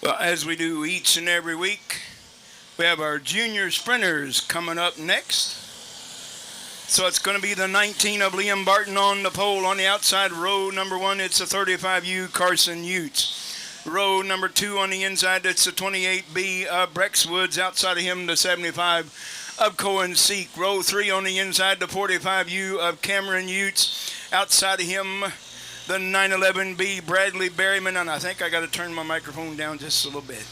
Well, as we do each and every week, we have our junior sprinters coming up next. So it's going to be the 19 of Liam Barton on the pole. On the outside, row number 1, it's a 35U Carson Utes. Row number 2 on the inside, it's the 28B of Brex Woods. Outside of him, the 75 of Cohen Seek. Row 3 on the inside, the 45U of Cameron Utes. Outside of him, the 911B Bradley Berryman. And I think I got to turn my microphone down just a little bit.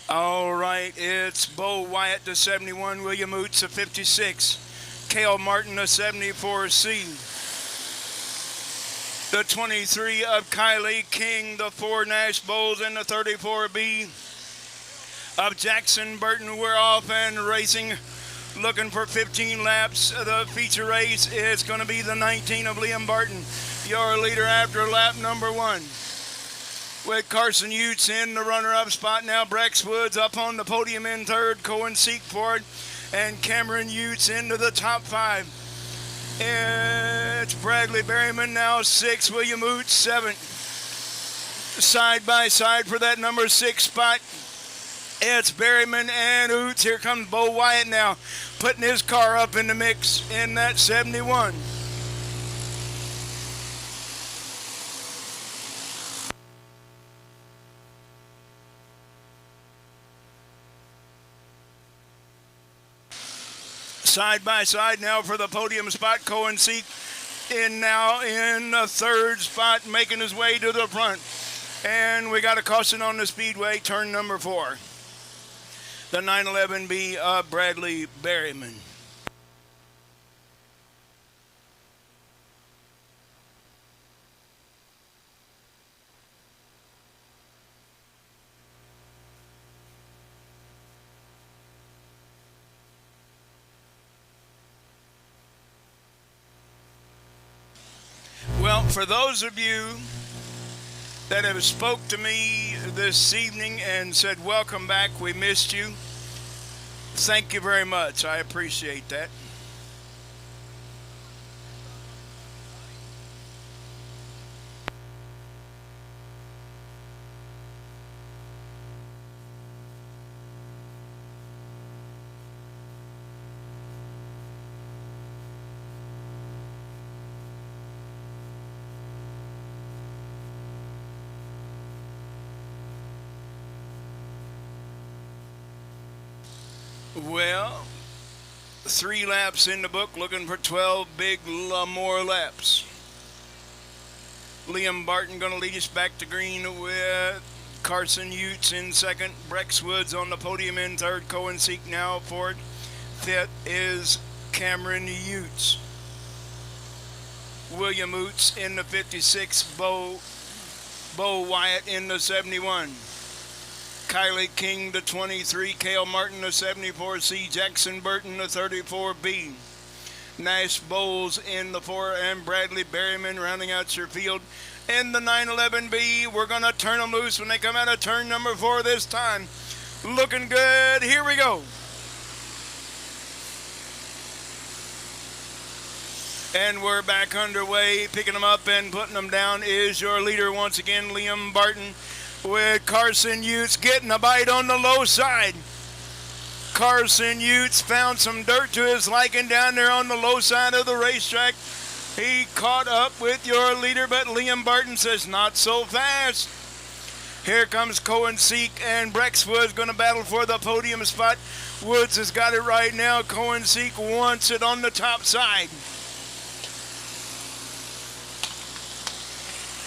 All right, it's Bo Wyatt, the 71, William Oots, the 56, Cale Martin, the 74C, the 23 of Kylie King, the 4 Nash Bowles, and the 34B of Jackson Burton. We're off and racing, looking for 15 laps. The feature race is going to be the 19 of Liam Barton, your leader after lap number 1. With Carson Utes in the runner-up spot now. Brex Woods up on the podium in third. Cohen Seek for it. And Cameron Utes into the top 5. It's Bradley Berryman now 6. William Utes 7. Side by side for that number 6 spot. It's Berryman and Utes. Here comes Bo Wyatt now, putting his car up in the mix in that 71. Side by side now for the podium spot. Cohen Seek now in the third spot, making his way to the front. And we got a caution on the speedway, turn number 4. The 911B of Bradley Berryman. Well, for those of you that have spoke to me this evening and said, welcome back, we missed you, thank you very much. I appreciate that. Well, 3 laps in the book, looking for 12 big more laps. Liam Barton going to lead us back to green with Carson Utes in second. Brex Woods on the podium in third. Cohen Seek now fourth. Fifth is Cameron Utes. William Utes in the 56. Bo Wyatt in the 71. Kylie King, the 23, Cale Martin, the 74C, Jackson Burton, the 34B, Nash Bowles in the 4, and Bradley Berryman rounding out your field. In the 911B, we're going to turn them loose when they come out of turn number 4 this time. Looking good. Here we go. And we're back underway. Picking them up and putting them down is your leader once again, Liam Barton, with Carson Utes getting a bite on the low side. Carson Utes found some dirt to his liking down there on the low side of the racetrack. He caught up with your leader, but Liam Barton says, not so fast. Here comes Cohen Seek, and Brex Woods going to battle for the podium spot. Woods has got it right now. Cohen Seek wants it on the top side.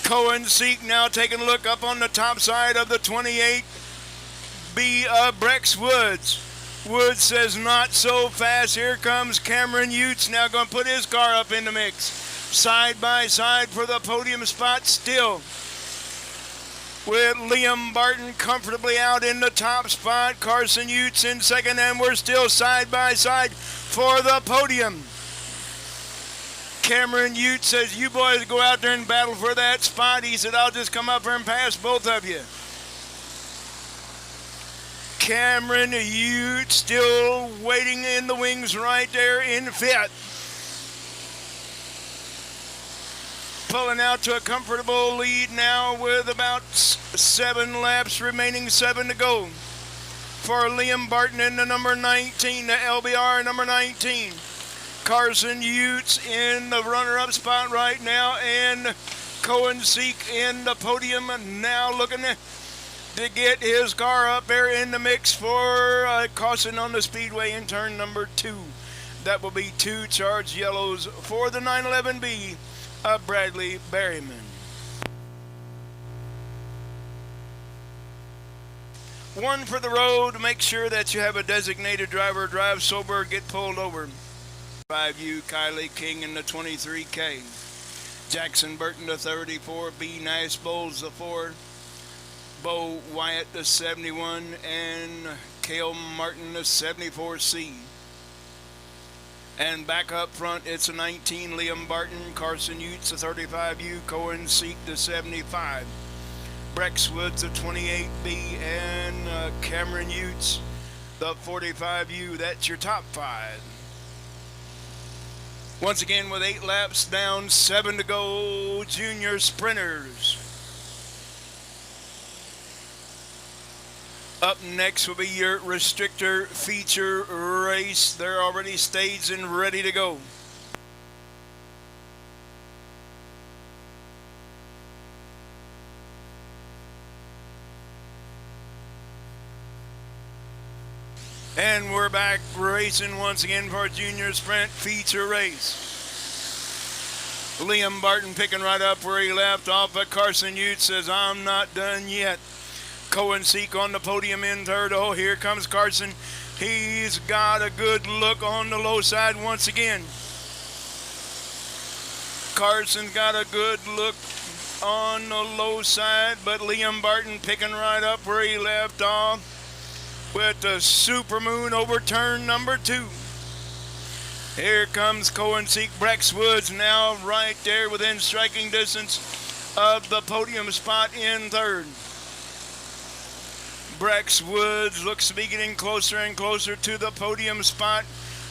Cohen Seek now taking a look up on the top side of the 28B of Brex Woods. Woods says not so fast. Here comes Cameron Utes now going to put his car up in the mix. Side by side for the podium spot still. with Liam Barton comfortably out in the top spot. Carson Utes in second, and we're still side by side for the podium. Cameron Ute says, you boys go out there and battle for that spot. He said, I'll just come up here and pass both of you. Cameron Ute still waiting in the wings right there in fifth. Pulling out to a comfortable lead now with about 7 laps remaining, 7 to go. For Liam Barton in the number 19, the LBR number 19. Carson Utes in the runner-up spot right now, and Cohen Seek in the podium, and now looking to get his car up there in the mix for caution on the speedway in turn number 2. That will be 2 charged yellows for the 911B of Bradley Berryman. One for the road. Make sure that you have a designated driver. Drive sober, get pulled over. 5U, Kylie King in the 23K. Jackson Burton the 34B, Nice Bowles the 4. Bo Wyatt the 71, and Cale Martin the 74C. And back up front, it's a 19, Liam Barton, Carson Utes the 35U, Cohen Seek the 75. Brex Woods the 28B, and Cameron Utes the 45U. That's your top 5. Once again, with 8 laps down, 7 to go, junior sprinters. Up next will be your restrictor feature race. They're already staged and ready to go. And we're back racing once again for a junior sprint feature race. Liam Barton picking right up where he left off, but Carson Utes says, I'm not done yet. Cohen Seek on the podium in third. Oh, here comes Carson. He's got a good look on the low side once again. Carson's got a good look on the low side, but Liam Barton picking right up where he left off with the Supermoon over turn number 2. Here comes Cohen Seek. Brex Woods now right there within striking distance of the podium spot in third. Brex Woods looks to be getting closer and closer to the podium spot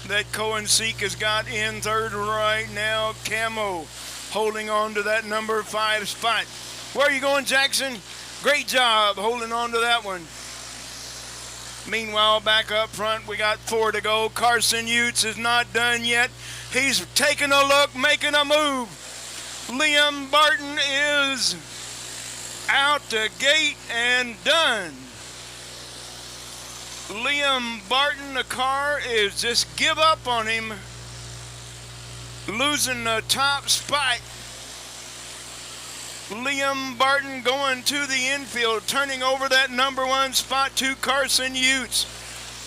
that Cohen Seek has got in third right now. Camo holding on to that number 5 spot. Where are you going, Jackson? Great job holding on to that one. Meanwhile, back up front, we got 4 to go. Carson Utes is not done yet. He's taking a look, making a move. Liam Barton is out the gate and done. Liam Barton, the car is just give up on him, losing the top spot. Liam Barton going to the infield, turning over that number 1 spot to Carson Utes.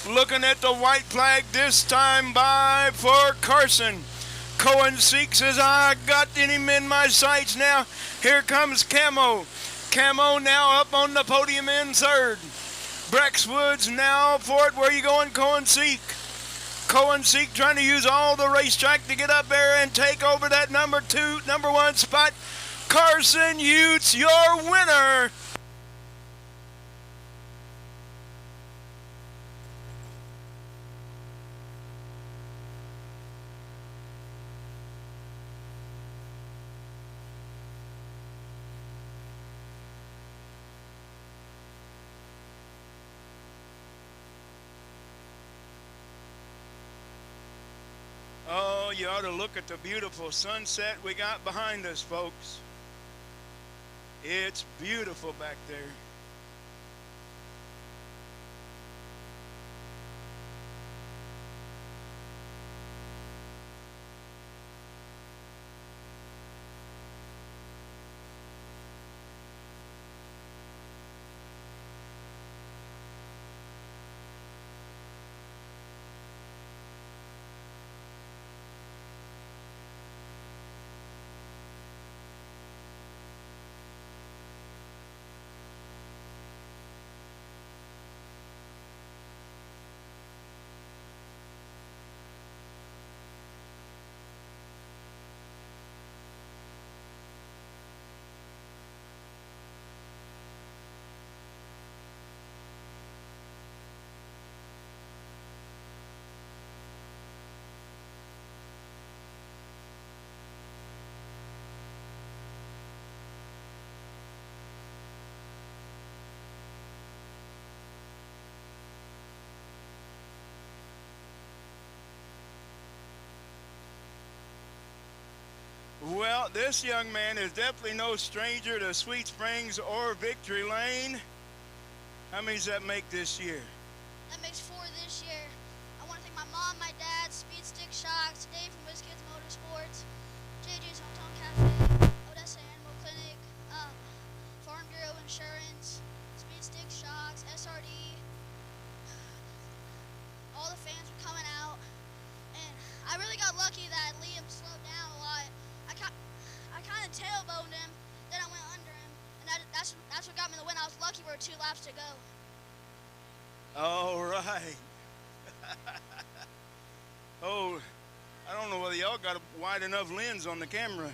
Looking at the white flag this time by for Carson. Cohen Seek says, I got him in my sights now. Here comes Camo. Camo now up on the podium in third. Brex Woods now for it. Where are you going, Cohen Seek? Cohen Seek trying to use all the racetrack to get up there and take over that number 1 spot. Carson Utes, your winner. Oh, you ought to look at the beautiful sunset we got behind us, folks. It's beautiful back there. Well, this young man is definitely no stranger to Sweet Springs or Victory Lane. How many does that make this year? That makes 4 this year. I want to thank my mom, my dad, Speed Stick Shocks, Dave from WizKids Motorsports, JJ's Hometown Cafe, Odessa Animal Clinic, Farm Bureau Insurance, Speed Stick Shocks, SRD. All the fans were coming out, and I really got lucky that Liam slowed down a lot. I kind of tailboned him, then I went under him, and that's what got me the win. I was lucky we were 2 laps to go. All right. Oh, I don't know whether y'all got a wide enough lens on the camera.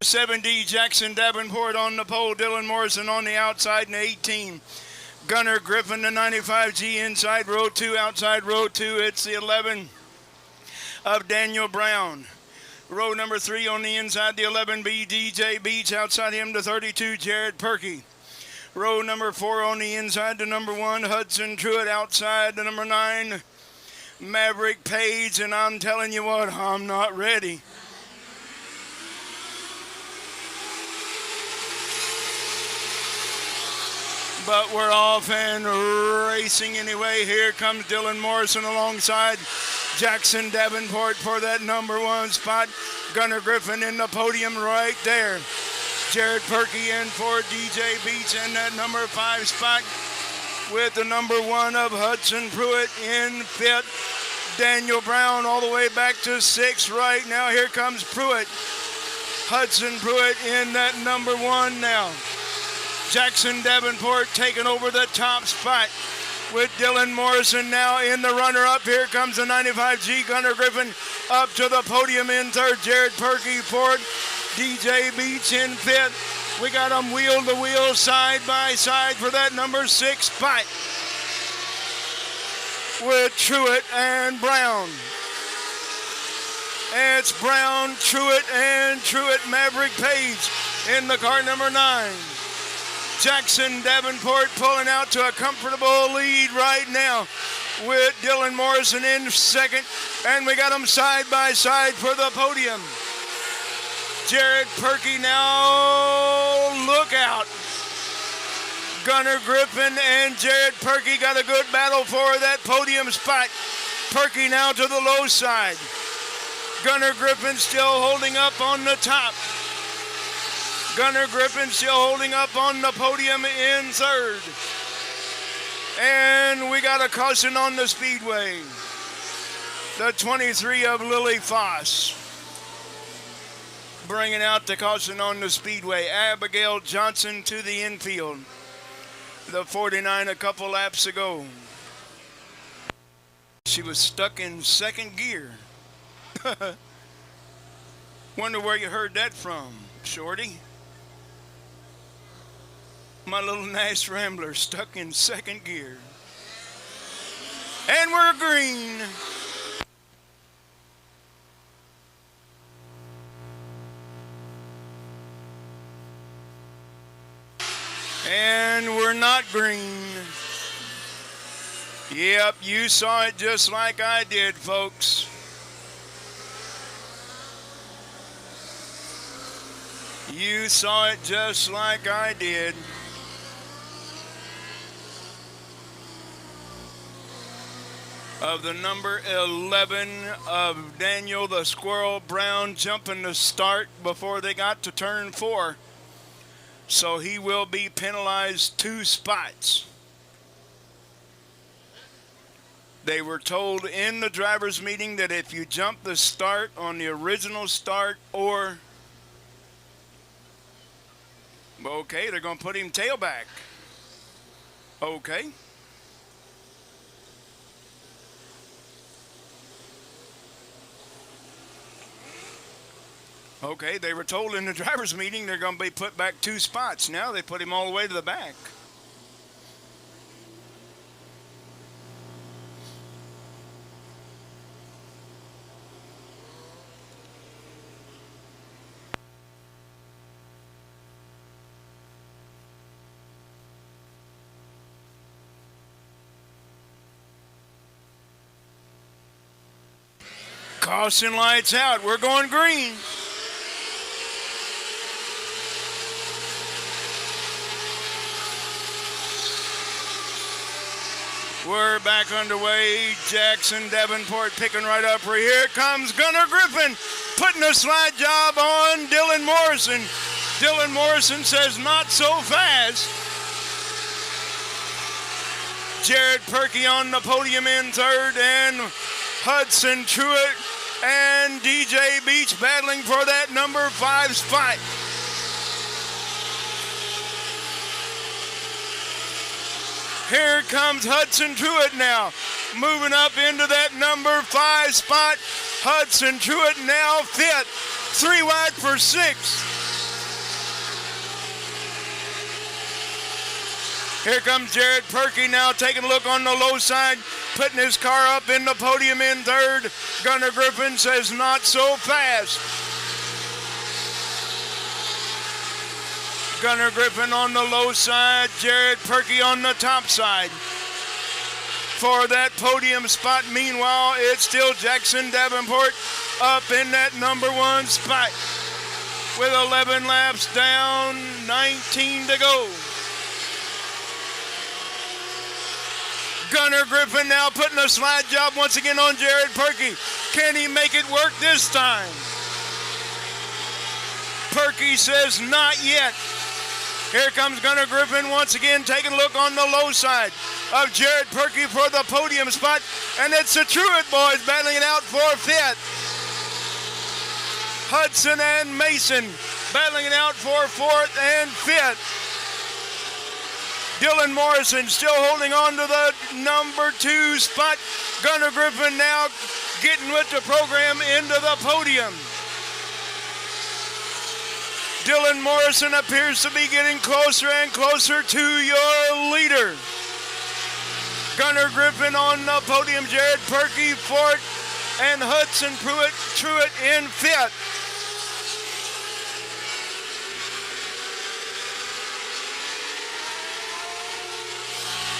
'70 Jackson Davenport on the pole, Dylan Morrison on the outside in 18. Gunnar Griffin, the 95G inside row 2, outside row 2. It's the 11 of Daniel Brown. Row number 3 on the inside, the 11B DJ Beach. Outside him, the 32 Jared Perky. Row number 4 on the inside, the number 1 Hudson Truitt. Outside, the number 9 Maverick Page. And I'm telling you what, I'm not ready. But we're off and racing anyway. Here comes Dylan Morrison alongside Jackson Davenport for that number 1 spot. Gunnar Griffin in the podium right there. Jared Perky in for DJ Beach in that number 5 spot with the number 1 of Hudson Pruitt in 5th. Daniel Brown all the way back to 6th right now. Here comes Pruitt. Hudson Pruitt in that number 1 now. Jackson Davenport taking over the top spot with Dylan Morrison now in the runner-up. Here comes the 95G. Gunnar Griffin up to the podium in 3rd. Jared Perky 4th. DJ Beach in 5th. We got them wheel to wheel, side by side for that number 6 spot with Truitt and Brown. It's Brown, Truitt, and Truitt Maverick Page in the car number 9. Jackson Davenport pulling out to a comfortable lead right now with Dylan Morrison in 2nd. And we got them side by side for the podium. Jared Perky now, look out. Gunnar Griffin and Jared Perky got a good battle for that podium spot. Perky now to the low side. Gunnar Griffin still holding up on the top. Gunnar Griffin still holding up on the podium in 3rd. And we got a caution on the speedway. The 23 of Lily Foss. Bringing out the caution on the speedway. Abigail Johnson to the infield. The 49 a couple laps ago. She was stuck in 2nd gear. Wonder where you heard that from, Shorty. My little Nash Rambler stuck in 2nd gear. And we're green. And we're not green. Yep, you saw it just like I did, folks. You saw it just like I did. Of the number 11 of Daniel the Squirrel Brown jumping the start before they got to turn 4. So he will be penalized 2 spots. They were told in the driver's meeting that if you jump the start on the original start or... Okay, they're going to put him tailback. Okay. Okay, they were told in the drivers' meeting they're going to be put back 2 spots. Now they put him all the way to the back. Caution lights out. We're going green. We're back underway. Jackson Davenport picking right up. Here comes Gunnar Griffin putting a slide job on Dylan Morrison. Dylan Morrison says not so fast. Jared Perky on the podium in third, and Hudson Truitt and DJ Beach battling for that number 5 spot. Here comes Hudson Truitt now, moving up into that number 5 spot. Hudson Truitt now 5th, 3 wide for 6th. Here comes Jared Perky now taking a look on the low side, putting his car up in the podium in third. Gunnar Griffin says not so fast. Gunnar Griffin on the low side, Jared Perky on the top side. For that podium spot, meanwhile, it's still Jackson Davenport up in that number 1 spot with 11 laps down, 19 to go. Gunnar Griffin now putting a slide job once again on Jared Perky. Can he make it work this time? Perky says not yet. Here comes Gunnar Griffin once again taking a look on the low side of Jared Perky for the podium spot. And it's the Truitt boys battling it out for 5th. Hudson and Mason battling it out for 4th and 5th. Dylan Morrison still holding on to the number 2 spot. Gunnar Griffin now getting with the program into the podium. Dylan Morrison appears to be getting closer and closer to your leader. Gunnar Griffin on the podium, Jared Perky 4th, and Hudson Truitt in 5th.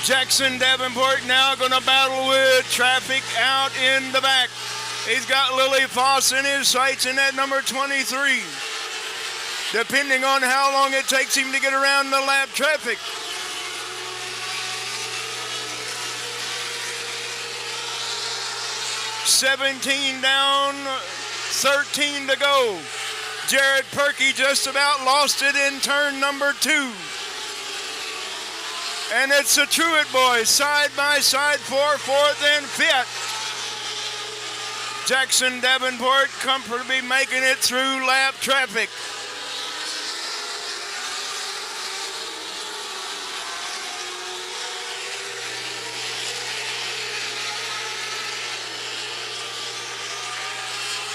Jackson Davenport now going to battle with traffic out in the back. He's got Lily Foss in his sights in that number 23. Depending on how long it takes him to get around the lap traffic. $17 down, 13 to go. Jared Perky just about lost it in turn number 2. And it's the Truitt boys side by side for 4th and 5th. Jackson Davenport comfortably making it through lap traffic.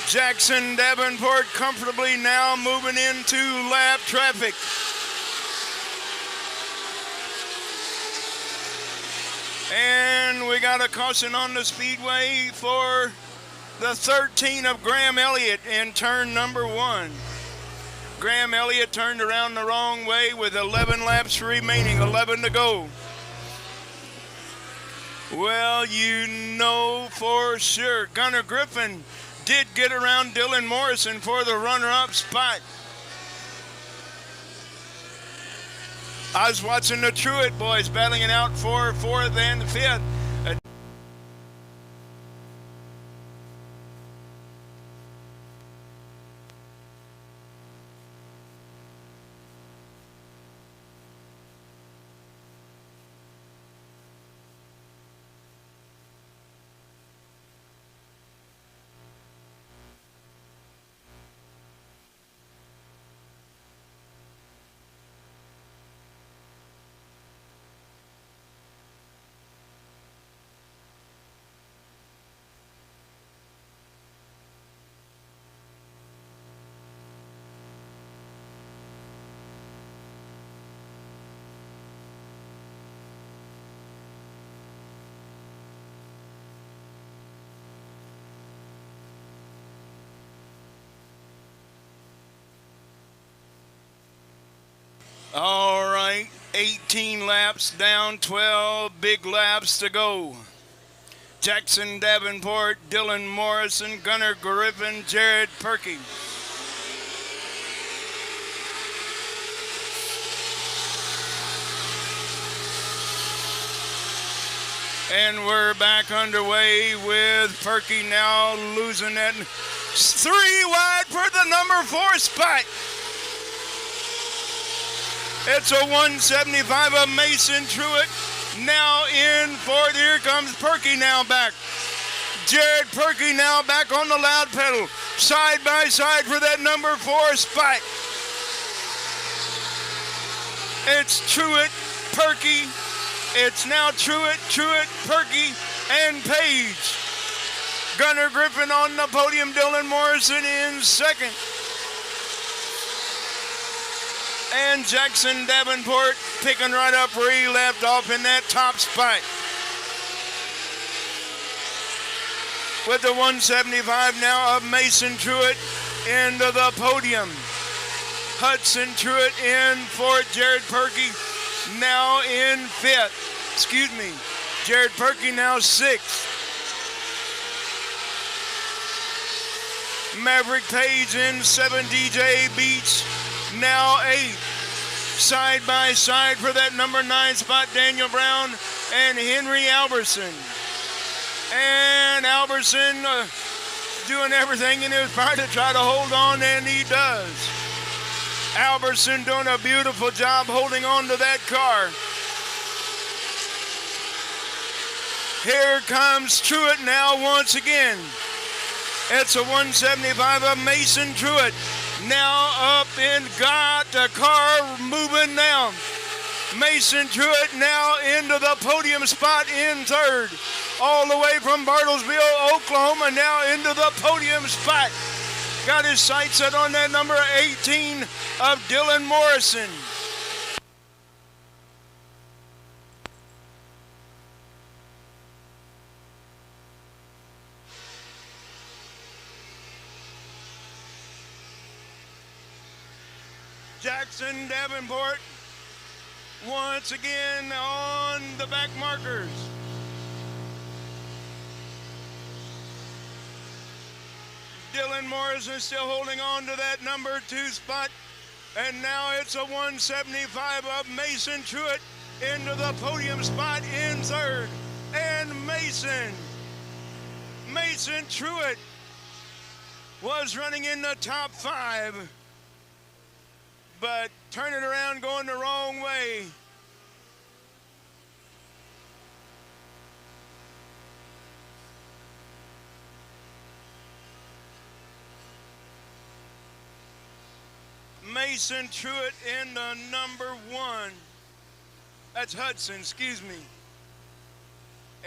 Jackson Davenport comfortably now moving into lap traffic. And we got a caution on the speedway for the 13 of Graham Elliott in turn number 1. Graham Elliott turned around the wrong way with 11 laps remaining, 11 to go. Well, you know for sure Gunnar Griffin did get around Dylan Morrison for the runner-up spot. I was watching the Truitt boys battling it out for 4th and 5th. All right, 18 laps down, 12 big laps to go. Jackson Davenport, Dylan Morrison, Gunnar Griffin, Jared Perky. And we're back underway with Perky now losing it. 3 wide for the number 4 spot. It's a 175 of Mason Truitt. Now in fourth. Here comes Perky now back. Jared Perky now back on the loud pedal. Side by side for that number 4 spot. It's Truitt, Perky. It's now Truitt, Perky, and Page. Gunnar Griffin on the podium. Dylan Morrison in second. And Jackson Davenport picking right up where he left off in that top spot. With the 175 now of Mason Truitt into the podium. Hudson Truitt in fourth. Jared Perky now in fifth. Excuse me. Jared Perky now sixth. Maverick Page in seven. DJ Beach now eighth. Side by side for that number 9 spot, Daniel Brown and Henry Alberson. And Alberson doing everything in his power to try to hold on, and he does. Alberson doing a beautiful job holding on to that car. Here comes Truitt now once again. It's a 175 of Mason Truitt. Now up and got the car moving now. Mason Truitt now into the podium spot in third. All the way from Bartlesville, Oklahoma, now into the podium spot. Got his sights set on that number 18 of Dylan Morrison. Jackson Davenport once again on the back markers. Dylan Morrison still holding on to that number 2 spot. And now it's a 175 of Mason Truitt into the podium spot in third. And Mason Truitt was running in the top 5. But turning around, going the wrong way. Mason Truitt in the number 1. That's Hudson, excuse me.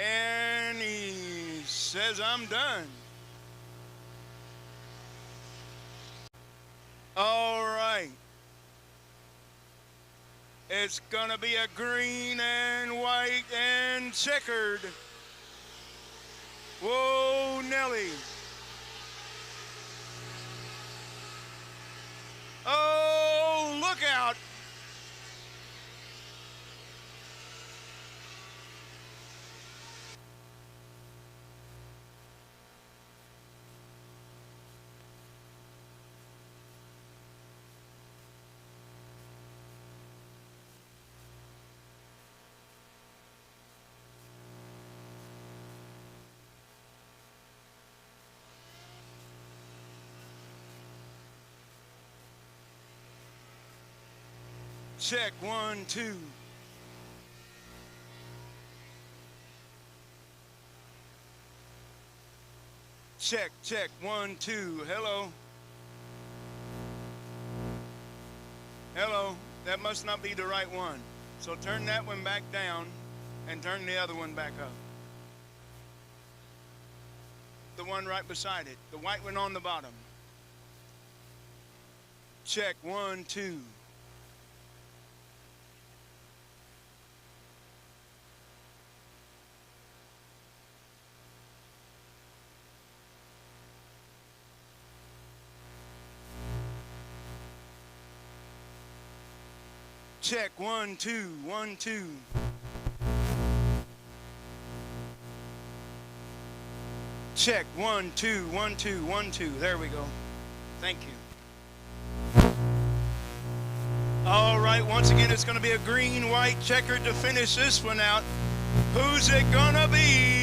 And he says, I'm done. All right. It's gonna be a green and white and checkered. Whoa, Nelly. Oh, look out. Check, 1, 2. Check, 1, 2. Hello. Hello. That must not be the right one. So turn that one back down and turn the other one back up. The one right beside it. The white one on the bottom. Check, 1, 2. Check, 1, 2, 1, 2. Check, 1, 2, 1, 2, 1, 2. There we go. Thank you. All right, once again, it's going to be a green-white checker to finish this one out. Who's it going to be?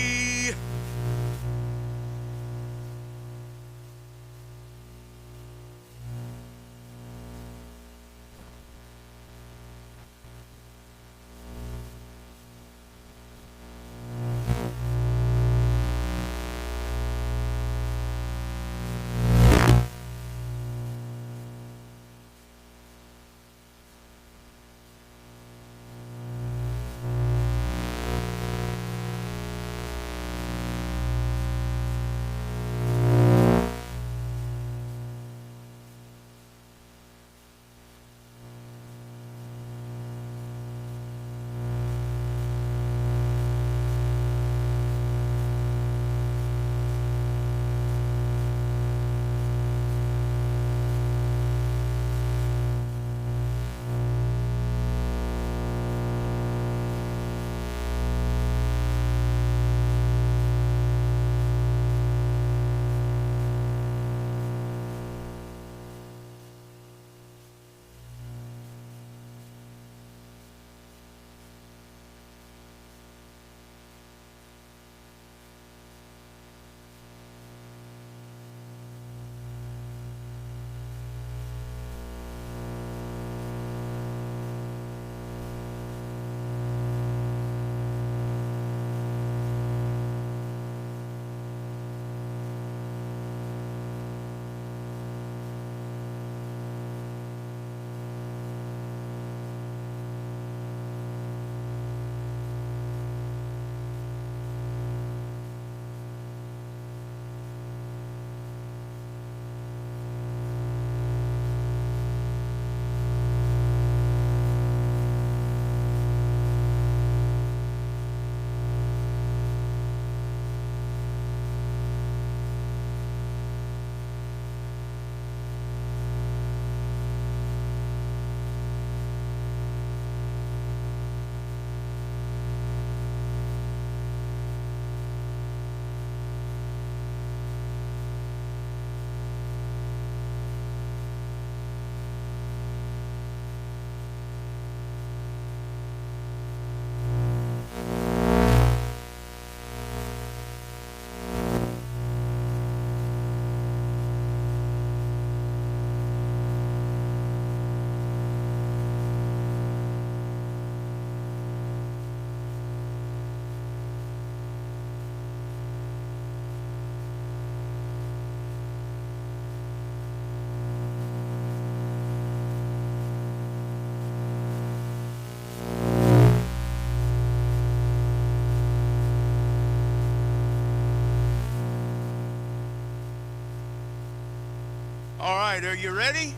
All right, are you ready?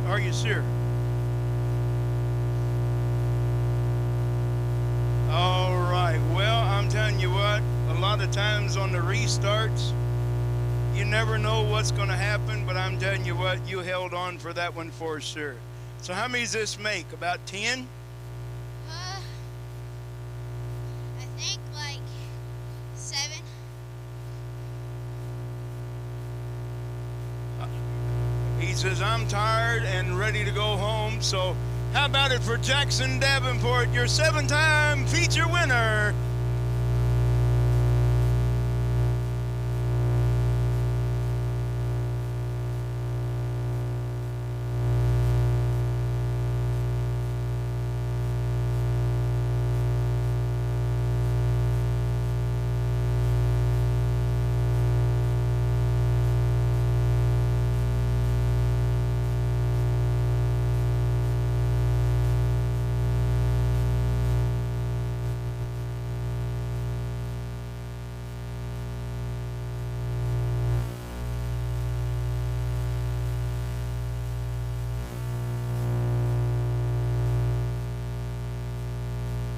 Are you sure? All right, well, I'm telling you what, a lot of times on the restarts, you never know what's going to happen, but I'm telling you what, you held on for that one for sure. So how many does this make? About 10? I think like 7. He says, I'm tired and ready to go home. So how about it for Jackson Davenport, your 7-time feature winner?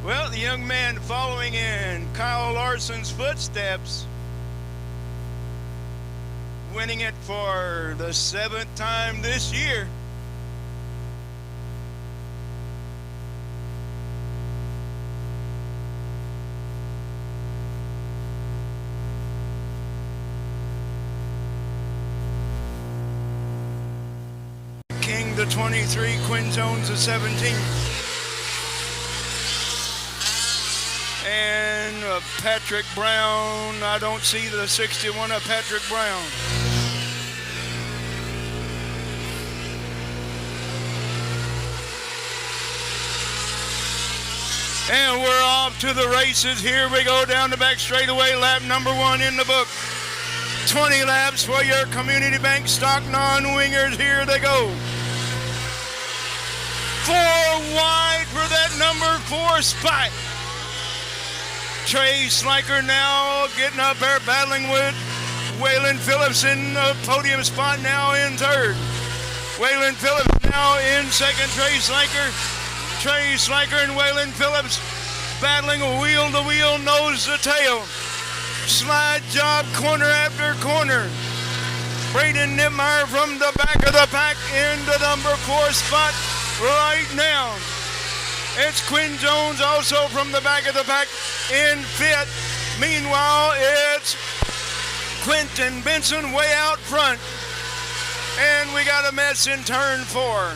Well, the young man following in Kyle Larson's footsteps, winning it for the 7th time this year. the 23, Quinn Jones the 17. And Patrick Brown, I don't see the 61 of Patrick Brown. And we're off to the races. Here we go down the back straightaway, lap number 1 in the book. 20 laps for your Community Bank stock non-wingers. Here they go. 4 wide for that number 4 spot. Trey Sliker now getting up there, battling with Waylon Phillips in the podium spot, now in 3rd. Waylon Phillips now in 2nd. Trey Sliker and Waylon Phillips battling wheel to wheel, nose to tail. Slide job corner after corner. Braden Nittmeyer from the back of the pack into number 4 spot right now. It's Quinn Jones also from the back of the pack in 5th. Meanwhile, it's Quentin Benson way out front. And we got a mess in turn 4.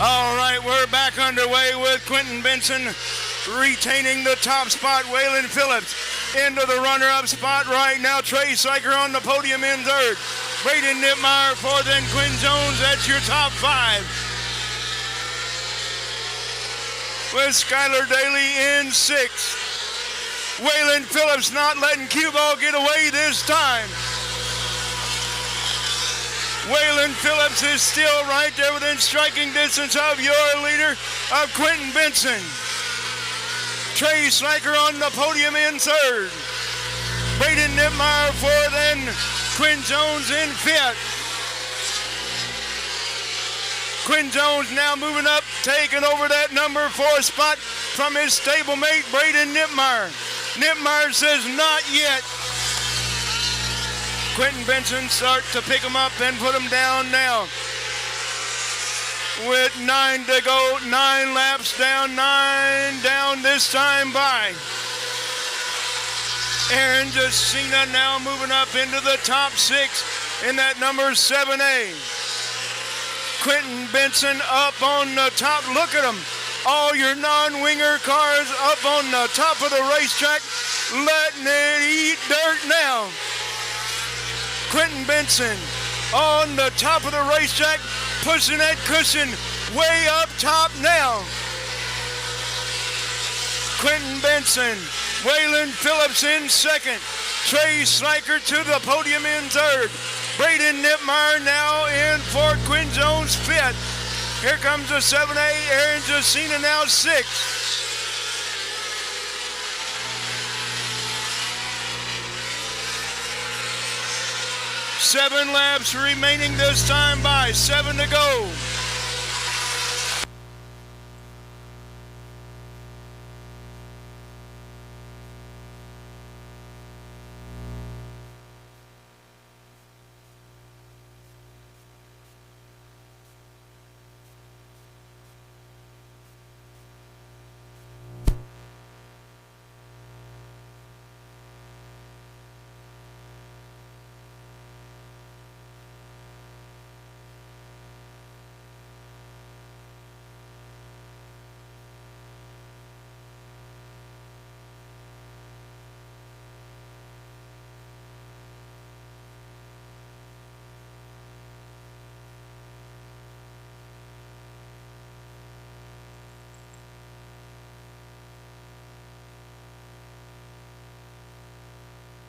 All right, we're back underway with Quentin Benson retaining the top spot. Waylon Phillips into the runner-up spot right now. Trey Sliker on the podium in 3rd. Braden Nittmeyer 4th, and Quinn Jones, that's your top 5. With Skylar Daly in 6th. Waylon Phillips not letting cue ball get away this time. Waylon Phillips is still right there within striking distance of your leader of Quentin Benson. Trey Sliker on the podium in 3rd. Braden Nittmeyer 4th, and Quinn Jones in 5th. Quinn Jones now moving up, taking over that number 4 spot from his stablemate, Braden Nittmeyer. Nittmeyer says not yet. Quentin Benson starts to pick him up and put him down now. With 9 to go, 9 laps down, 9 down this time by. Aaron Jacina now moving up into the top 6 in that number 7A. Quentin Benson up on the top. Look at them. All your non-winger cars up on the top of the racetrack, letting it eat dirt now. Quentin Benson on the top of the racetrack, pushing that cushion way up top now. Quentin Benson, Waylon Phillips in second, Trey Sliker to the podium in third, Braden Nipmeyer now in fourth, Quinn Jones fifth. Here comes the 7A, Aaron Jacina now sixth. Seven laps remaining this time by 7 to go.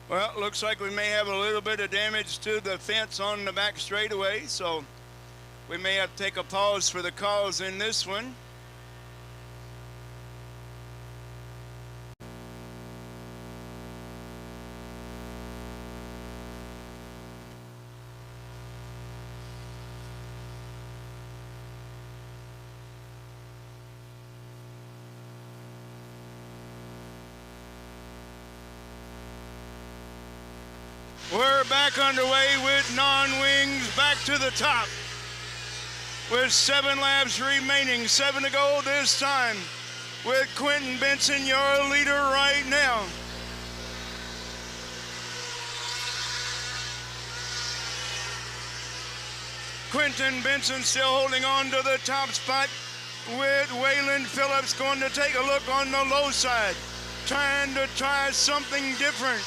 Well, looks like we may have a little bit of damage to the fence on the back straightaway, so we may have to take a pause for the calls in this one. We're back underway with non-wings back to the top with 7 laps remaining, 7 to go this time with Quentin Benson, your leader right now. Quentin Benson still holding on to the top spot with Waylon Phillips going to take a look on the low side, trying to try something different.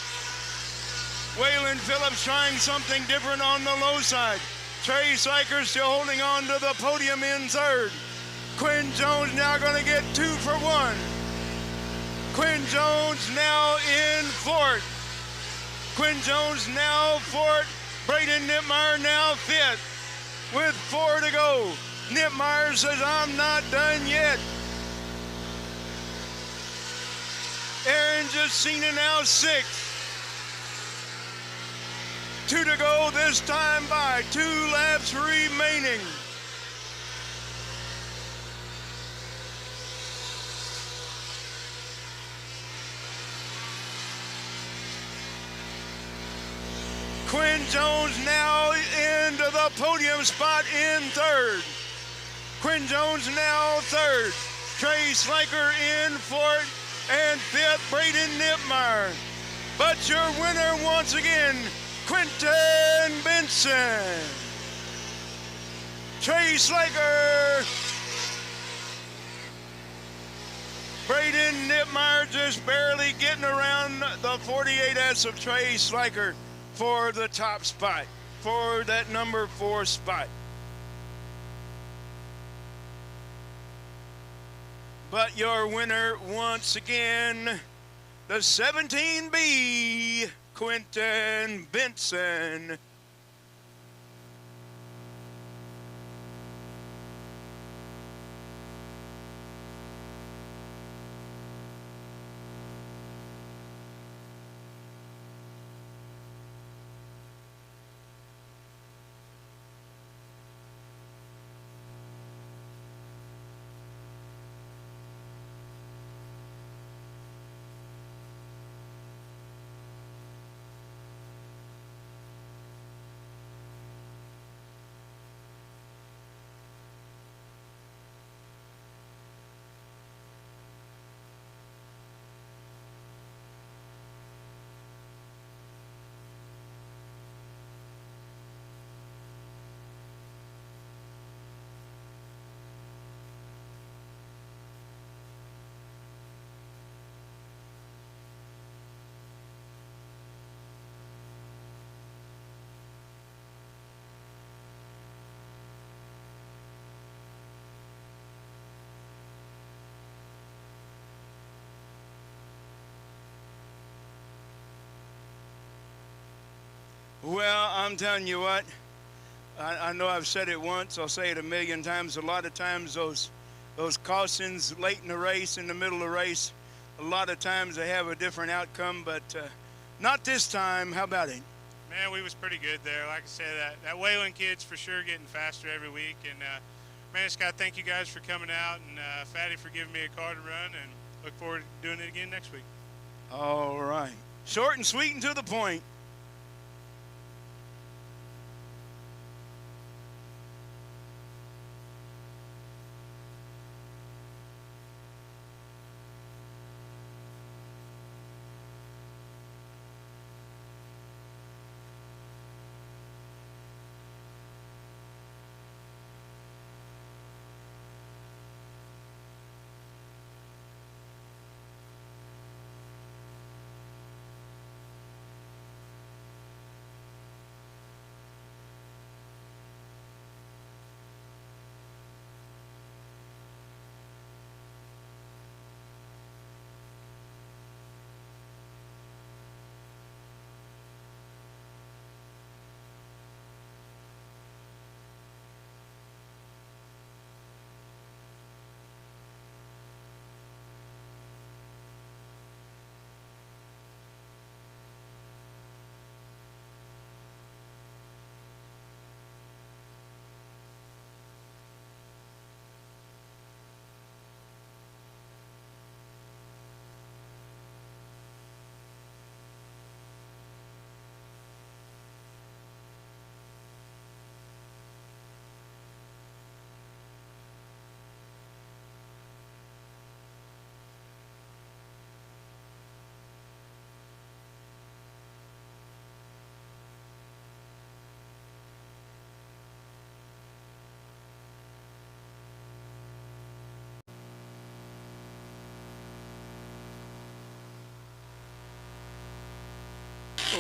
Waylon Phillips trying something different on the low side. Trey Sliker still holding on to the podium in third. Quinn Jones now going to get 2 for 1. Quinn Jones now in fourth. Quinn Jones now fourth. Braden Nipmeyer now fifth with 4 to go. Nipmeyer says, I'm not done yet. Aaron Jacina now sixth. 2 to go this time by 2 laps remaining. Quinn Jones now into the podium spot in third. Quinn Jones now third. Trey Sliker in fourth and fifth, Braden Nipmeyer. But your winner once again, Quentin Benson. Trey Sliker. Braden Nipmeyer just barely getting around the 48S of Trey Sliker for the top spot, for that number 4 spot. But your winner once again, the 17B, Quentin Benson. Well, I'm telling you what, I know I've said it once, I'll say it a million times. A lot of times those cautions late in the race, in the middle of the race, a lot of times they have a different outcome, but not this time. How about it? Man, we was pretty good there. Like I said, that Wayland kid's for sure getting faster every week. And, man, just got to thank you guys for coming out and Fatty for giving me a car to run, and look forward to doing it again next week. All right. Short and sweet and to the point.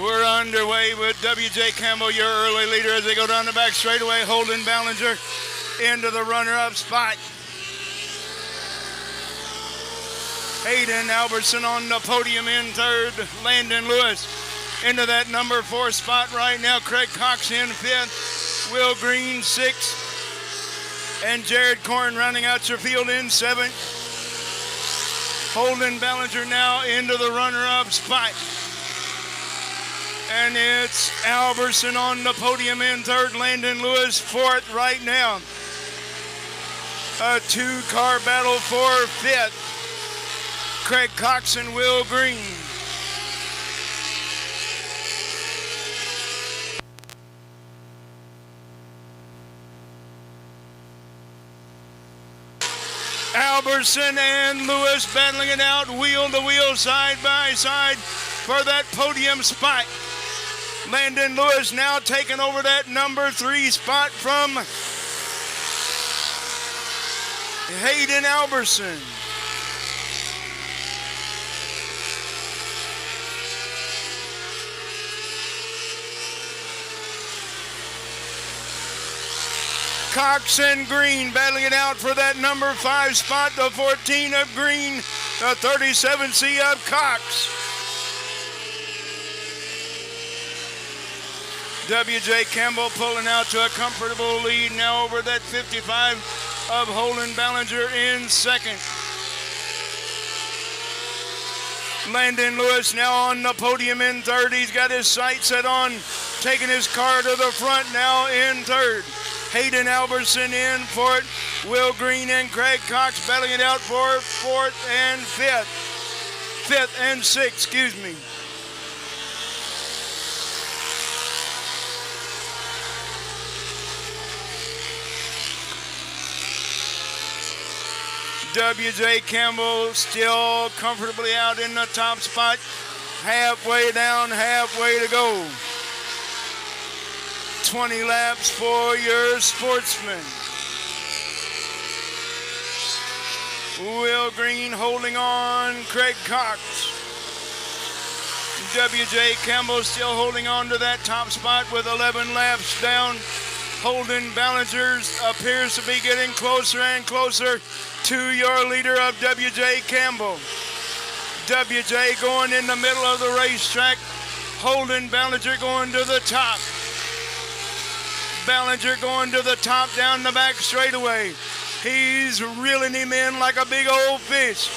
We're underway with W.J. Campbell, your early leader, as they go down the back straightaway. Holden Ballinger into the runner-up spot. Hayden Albertson on the podium in third. Landon Lewis into that number 4 spot right now. Craig Cox in 5th. Will Green 6th. And Jared Korn rounding out your field in 7th. Holden Ballinger now into the runner-up spot. And it's Albertson on the podium in 3rd. Landon Lewis 4th right now. A 2-car battle for 5th. Craig Cox and Will Green. Albertson and Lewis battling it out wheel to wheel, side by side for that podium spot. Landon Lewis now taking over that number 3 spot from Hayden Albertson. Cox and Green battling it out for that number 5 spot. The 14 of Green, the 37C of Cox. W.J. Campbell pulling out to a comfortable lead now over that 55 of Holden Ballinger in 2nd. Landon Lewis now on the podium in 3rd. He's got his sights set on taking his car to the front now in 3rd. Hayden Albertson in 4th. Will Green and Craig Cox battling it out for 4th and 5th. 5th and 6th, excuse me. W.J. Campbell still comfortably out in the top spot. Halfway down, halfway to go. 20 laps for your sportsman. Will Green holding on, Craig Cox. W.J. Campbell still holding on to that top spot with 11 laps down. Holden Ballinger appears to be getting closer and closer to your leader of W.J. Campbell. W.J. going in the middle of the racetrack. Holden Ballinger going to the top. Ballinger going to the top down the back straightaway. He's reeling him in like a big old fish.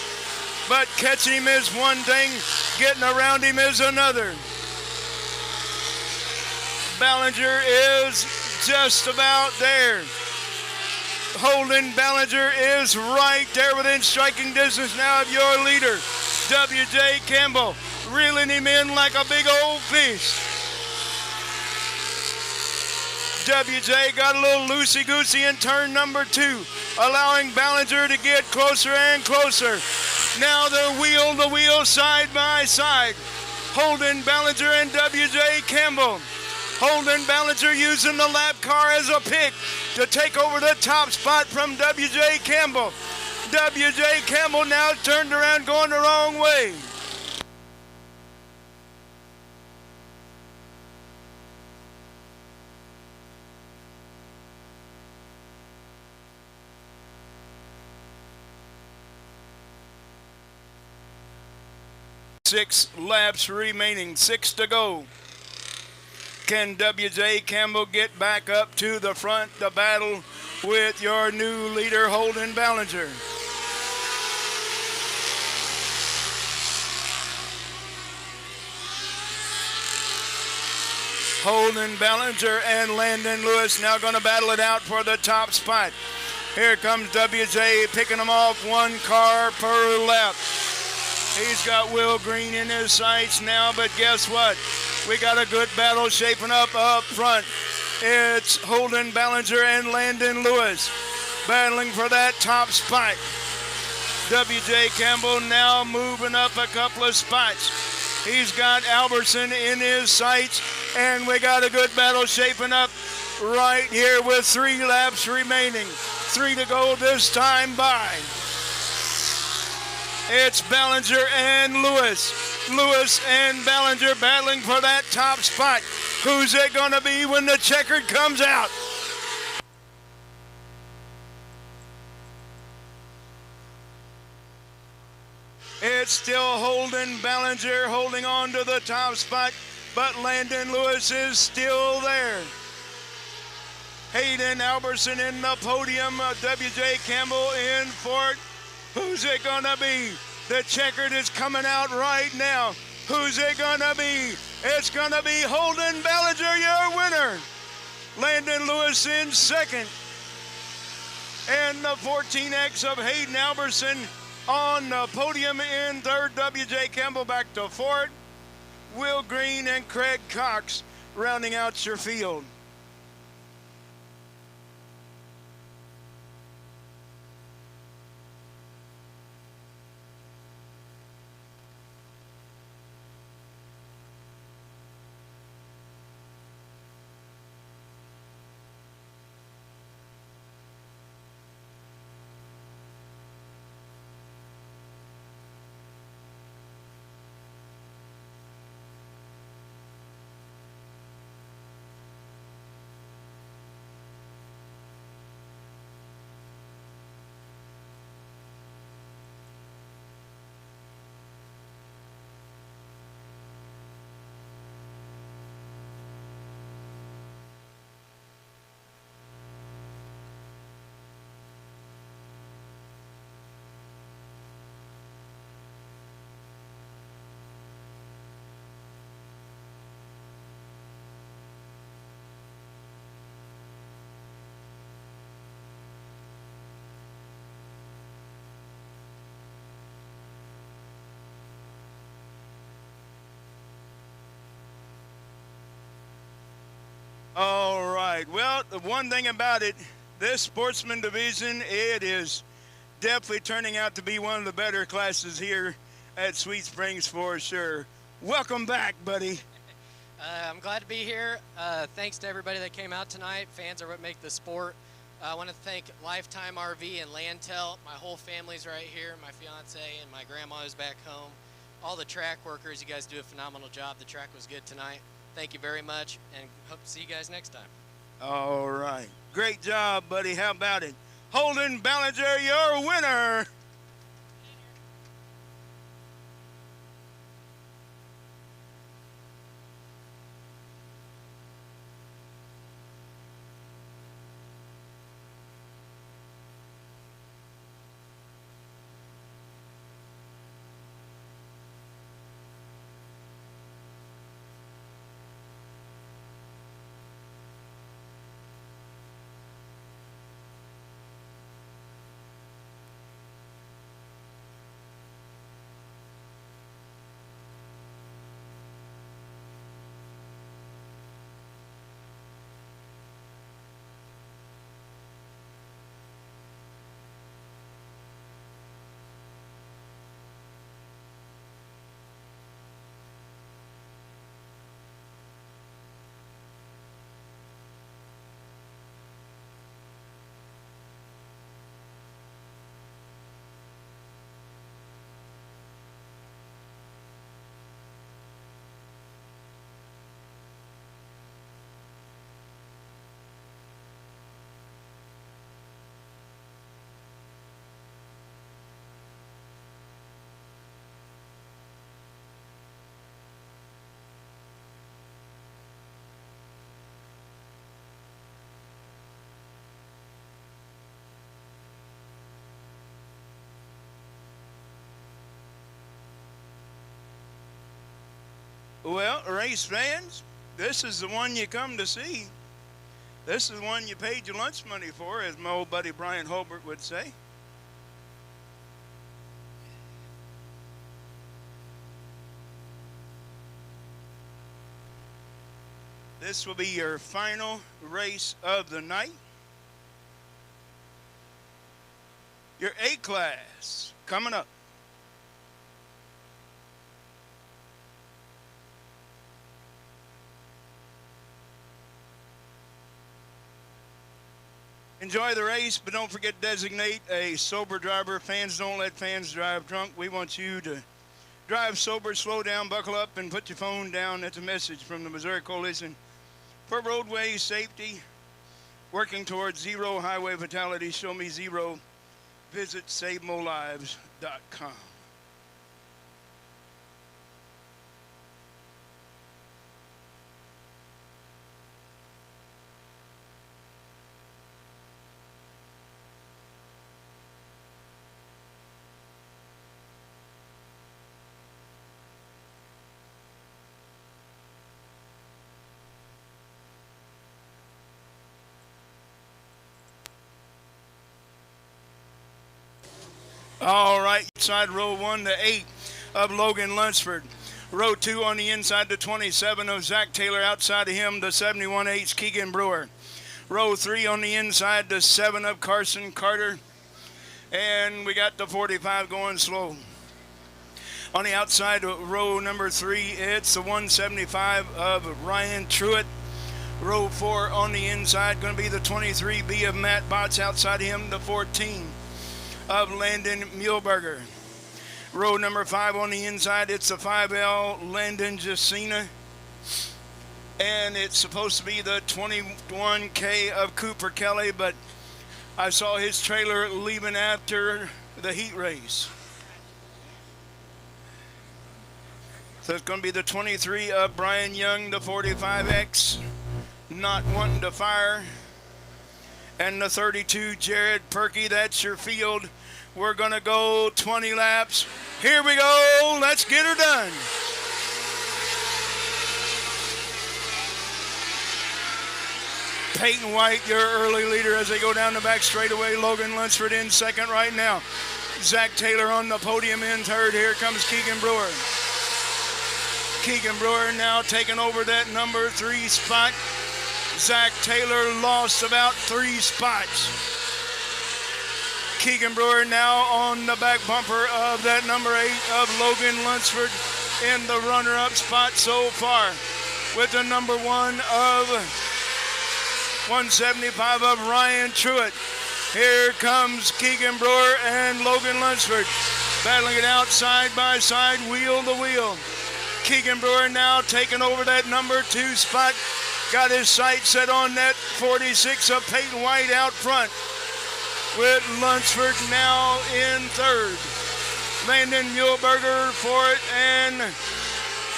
But catching him is one thing, getting around him is another. Ballinger is just about there. Holden Ballinger is right there within striking distance now of your leader, W.J. Campbell, reeling him in like a big old fish. W.J. got a little loosey-goosey in turn number 2, allowing Ballinger to get closer and closer. Now they're wheel to wheel, side by side. Holden Ballinger and W.J. Campbell. Holden Ballinger using the lap car as a pick to take over the top spot from W.J. Campbell. W.J. Campbell now turned around going the wrong way. Six laps remaining, 6 to go. Can W.J. Campbell get back up to the front to battle with your new leader, Holden Ballinger? Holden Ballinger and Landon Lewis now going to battle it out for the top spot. Here comes W.J. picking them off, 1 car per lap. He's got Will Green in his sights now, but guess what? We got a good battle shaping up front. It's Holden Ballinger and Landon Lewis battling for that top spot. W.J. Campbell now moving up a couple of spots. He's got Albertson in his sights, and we got a good battle shaping up right here with 3 laps remaining. 3 to go this time by. It's Ballinger and Lewis. Lewis and Ballinger battling for that top spot. Who's it going to be when the checkered comes out? It's still Holden Ballinger holding on to the top spot, but Landon Lewis is still there. Hayden Albertson in the podium, W.J. Campbell in fourth. Who's it gonna be? The checkered is coming out right now. Who's it gonna be? It's gonna be Holden Ballinger, your winner. Landon Lewis in second. And the 14X of Hayden Albertson on the podium in third. W.J. Campbell back to fourth. Will Green and Craig Cox rounding out your field. All right. Well, the one thing about it, this sportsman division, it is definitely turning out to be one of the better classes here at Sweet Springs for sure. Welcome back, buddy. I'm glad to be here. Thanks to everybody that came out tonight. Fans are what make the sport. I want to thank Lifetime RV and Landtel. My whole family's right here. My fiance and my grandma is back home. All the track workers, you guys do a phenomenal job. The track was good tonight. Thank you very much, and hope to see you guys next time. All right. Great job, buddy. How about it? Holden Ballinger, your winner. Well, race fans, this is the one you come to see. This is the one you paid your lunch money for, as my old buddy Brian Holbert would say. This will be your final race of the night. Your A class coming up. Enjoy the race, but don't forget to designate a sober driver. Fans, don't let fans drive drunk. We want you to drive sober, slow down, buckle up, and put your phone down. That's a message from the Missouri Coalition for Roadway Safety, working towards zero highway fatalities. Show me zero. Visit SaveMoLives.com. All right, inside row 1 to 8 of Logan Lunsford. Row 2 on the inside to 27 of Zach Taylor. Outside of him, the 71-8's Keegan Brewer. Row 3 on the inside to 7 of Carson Carter. And we got the 45 going slow. On the outside, row number 3, it's the 175 of Ryan Truitt. Row 4 on the inside, going to be the 23B of Matt Botts. Outside of him, the 14 of Landon Muehlberger. Row number 5 on the inside, it's the 5L Landon Jacina. And it's supposed to be the 21K of Cooper Kelly, but I saw his trailer leaving after the heat race. So it's going to be the 23 of Brian Young, the 45X, not wanting to fire. And the 32, Jared Perky. That's your field. We're going to go 20 laps. Here we go. Let's get her done. Peyton White, your early leader as they go down the back straightaway. Logan Lunsford in second right now. Zach Taylor on the podium in third. Here comes Keegan Brewer. Keegan Brewer now taking over that number 3 spot. Zach Taylor lost about 3 spots. Keegan Brewer now on the back bumper of that number 8 of Logan Lunsford in the runner-up spot so far, with the number 1 of 175 of Ryan Truitt. Here comes Keegan Brewer and Logan Lunsford battling it out side by side, wheel to wheel. Keegan Brewer now taking over that number 2 spot. Got his sights set on that 46 of Peyton White out front, with Lunsford now in third. Landon Muehlberger for it, and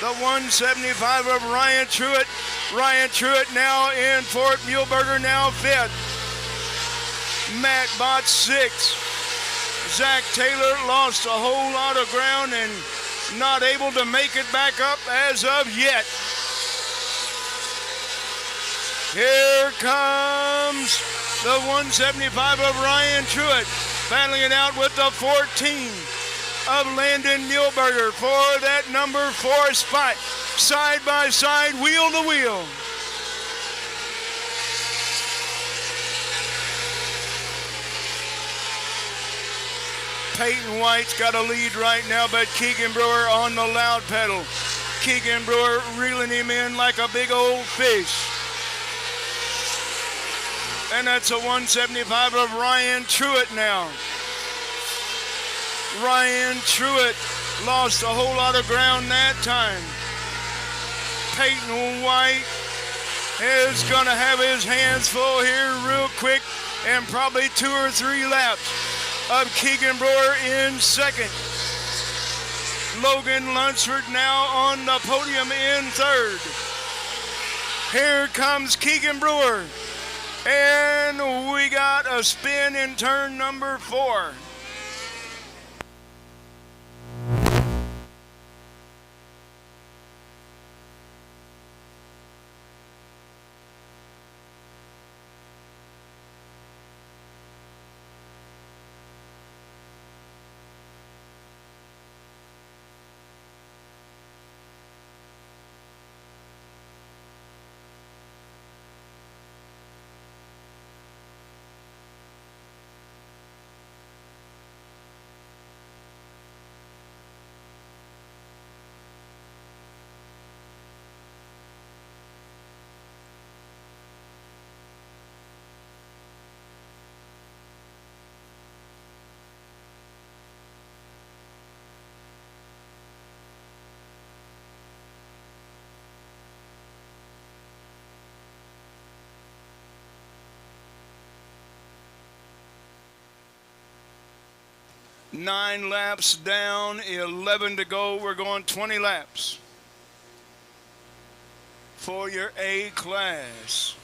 the 175 of Ryan Truitt. Ryan Truitt now in fourth. Muehlberger now fifth. Matt Botts 6th. Zach Taylor lost a whole lot of ground and not able to make it back up as of yet. Here comes the 175 of Ryan Truitt, battling it out with the 14 of Landon Muehlberger for that number 4 spot. Side by side, wheel to wheel. Peyton White's got a lead right now, but Keegan Brewer on the loud pedal. Keegan Brewer reeling him in like a big old fish. And that's a 175 of Ryan Truitt now. Ryan Truitt lost a whole lot of ground that time. Peyton White is going to have his hands full here real quick, and probably 2 or 3 laps of Keegan Brewer in second. Logan Lunsford now on the podium in third. Here comes Keegan Brewer. And we got a spin in turn number 4. 9 laps down, 11 to go. We're going 20 laps for your A class.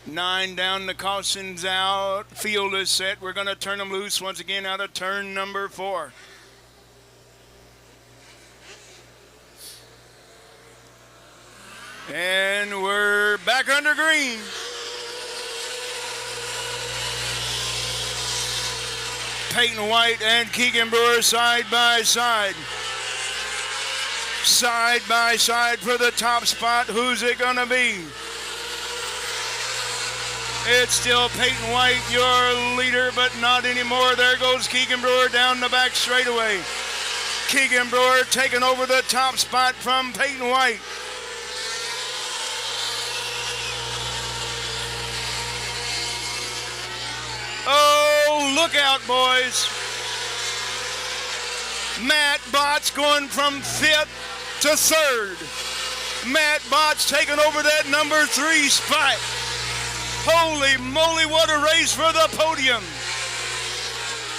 Nine down, the caution's out. Field is set. We're going to turn them loose once again out of turn number 4. And we're back under green. Peyton White and Keegan Brewer side by side. Side by side for the top spot. Who's it going to be? It's still Peyton White, your leader, but not anymore. There goes Keegan Brewer down the back straightaway. Keegan Brewer taking over the top spot from Peyton White. Oh, look out, boys. Matt Botts going from 5th to 3rd. Matt Botts taking over that number 3 spot. Holy moly, what a race for the podium.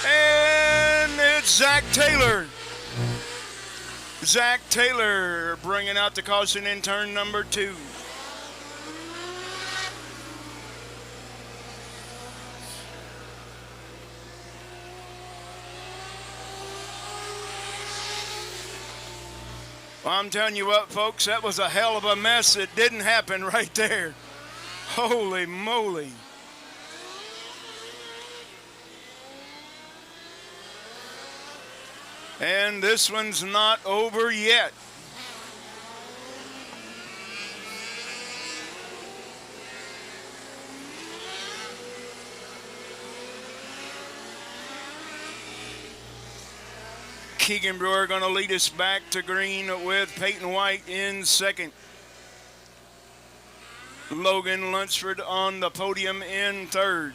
And it's Zach Taylor. Zach Taylor bringing out the caution in turn number 2. Well, I'm telling you what, folks, that was a hell of a mess that didn't happen right there. Holy moly. And this one's not over yet. Keegan Brewer going to lead us back to green with Peyton White in 2nd. Logan Lunsford on the podium in 3rd.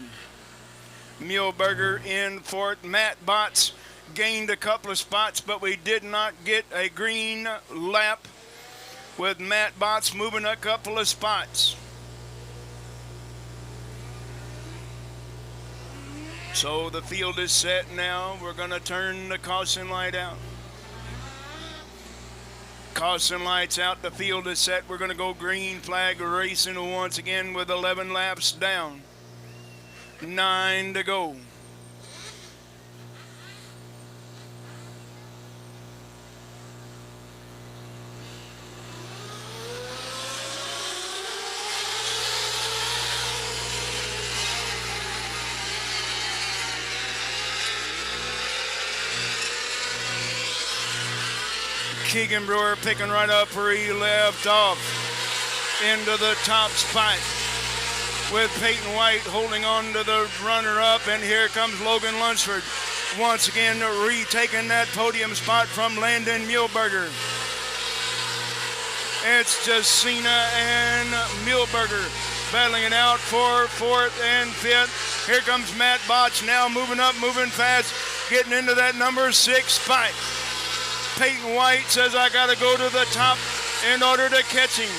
Muehlberger in 4th. Matt Botts gained a couple of spots, but we did not get a green lap with Matt Botts moving a couple of spots. So the field is set now. We're going to turn the caution light out. Caution lights out. The field is set. We're going to go green flag racing once again with 11 laps down. 9 to go. Keegan Brewer picking right up where he left off into the top spot with Peyton White holding on to the runner-up, and here comes Logan Lunsford once again retaking that podium spot from Landon Muehlberger. It's just Cena and Muehlberger battling it out for 4th and 5th. Here comes Matt Botch now moving up, moving fast, getting into that number 6 spot. Peyton White says, I got to go to the top in order to catch him.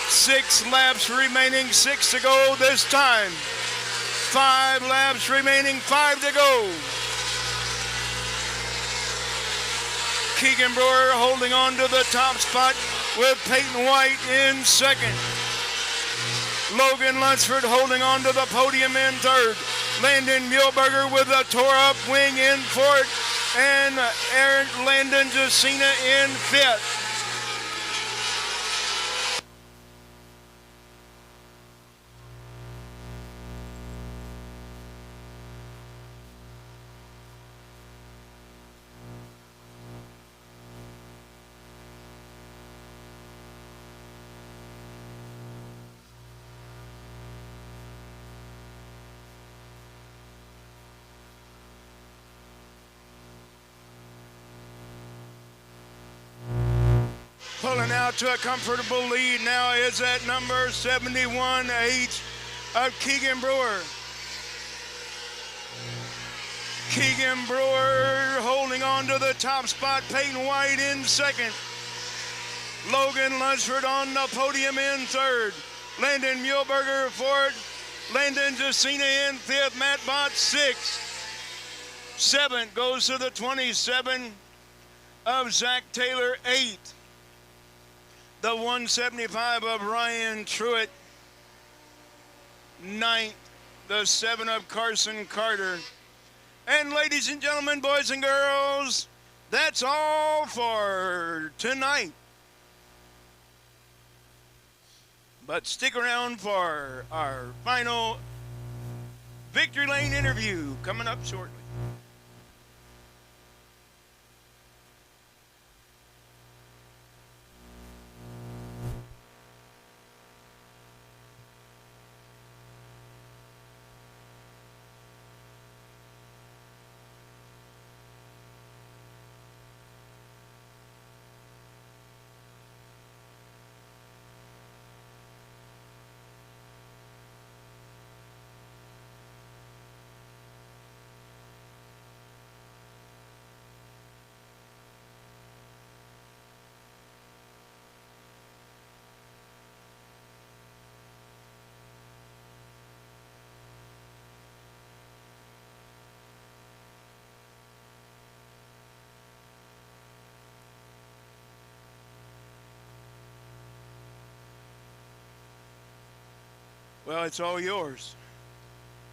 6 laps remaining, 6 to go this time. 5 laps remaining, 5 to go. Keegan Brewer holding on to the top spot with Peyton White in 2nd. Logan Lunsford holding on to the podium in 3rd. Landon Muehlberger with a tore-up wing in 4th. And Aaron Landon Jacina in 5th. Pulling out to a comfortable lead now is at number 71H of Keegan Brewer. Keegan Brewer holding on to the top spot. Peyton White in second. Logan Lunsford on the podium in third. Landon Muehlberger fourth. Landon Jacina in fifth. Matt Bott sixth. Seventh goes to the 27 of Zach Taylor. Eighth, the 175 of Ryan Truitt. Ninth, the 7 of Carson Carter. And ladies and gentlemen, boys and girls, that's all for tonight. But stick around for our final Victory Lane interview coming up shortly. Well, it's all yours.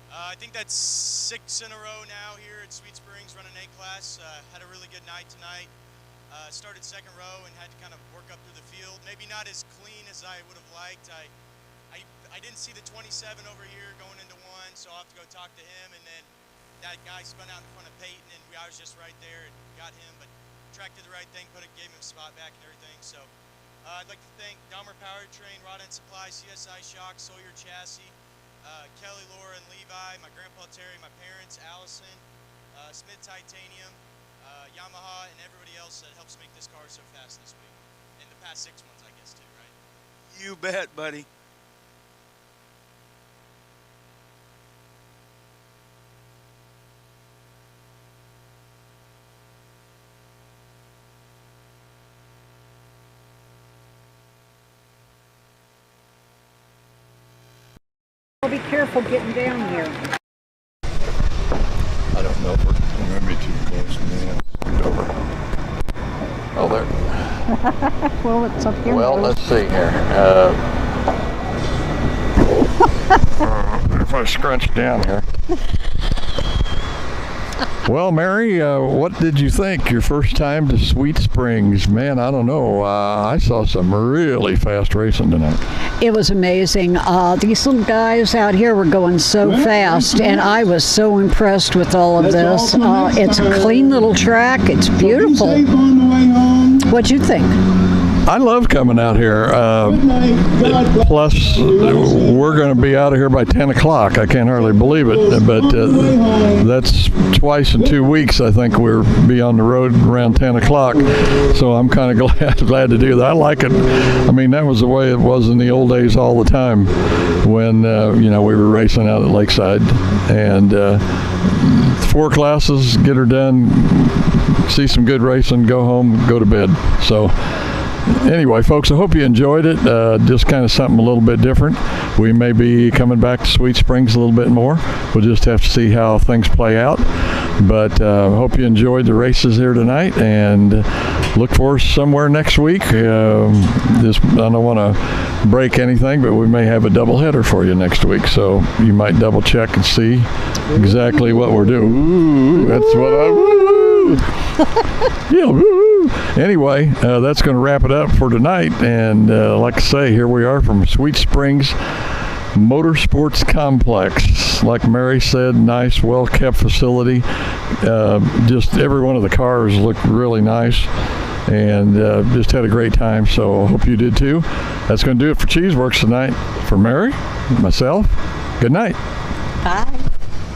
I think that's 6 in a row now here at Sweet Springs running A class. Had a really good night tonight. Started second row and had to kind of work up through the field. Maybe not as clean as I would have liked. I didn't see the 27 over here going into one, so I'll have to go talk to him. And then that guy spun out in front of Peyton, and I was just right there and got him. But track did the right thing, gave him a spot back and everything. So I'd like to thank Dahmer Powertrain, Rod End Supply, CSI Shock, Sawyer Chassis, Kelly, Laura, and Levi, my grandpa Terry, my parents, Allison, Smith Titanium, Yamaha, and everybody else that helps make this car so fast this week. And the past 6 months, I guess, too, right? You bet, buddy. Be careful getting down here. I don't know if we're going to be too close. Scoot over. Oh, there. Well, it's up here. Well, let's see here. If I scrunch down here. Well, Mary, what did you think your first time to Sweet Springs? Man, I don't know. I saw some really fast racing tonight. It was amazing. These little guys out here were going so fast, and I was so impressed with all of this. It's a clean little track. It's beautiful. What'd you think? I love coming out here. Plus, we're going to be out of here by 10 o'clock. I can't hardly believe it, but that's twice in 2 weeks. I think we'll be on the road around 10 o'clock, so I'm kind of glad to do that. I like it. I mean, that was the way it was in the old days all the time when, we were racing out at Lakeside. And 4 classes, get her done, see some good racing, go home, go to bed. So anyway, folks, I hope you enjoyed it. Just kind of something a little bit different. We may be coming back to Sweet Springs a little bit more. We'll just have to see how things play out. But I hope you enjoyed the races here tonight, and look for us somewhere next week. I don't want to break anything, but we may have a doubleheader for you next week. So you might double check and see exactly what we're doing. Ooh, that's what I... Woo! Yeah, woo! Anyway, that's going to wrap it up for tonight. And like I say, here we are from Sweet Springs Motorsports Complex. Like Mary said, nice, well-kept facility. Just every one of the cars looked really nice, and just had a great time. So I hope you did too. That's going to do it for Cheeseworks tonight. For Mary, myself, good night.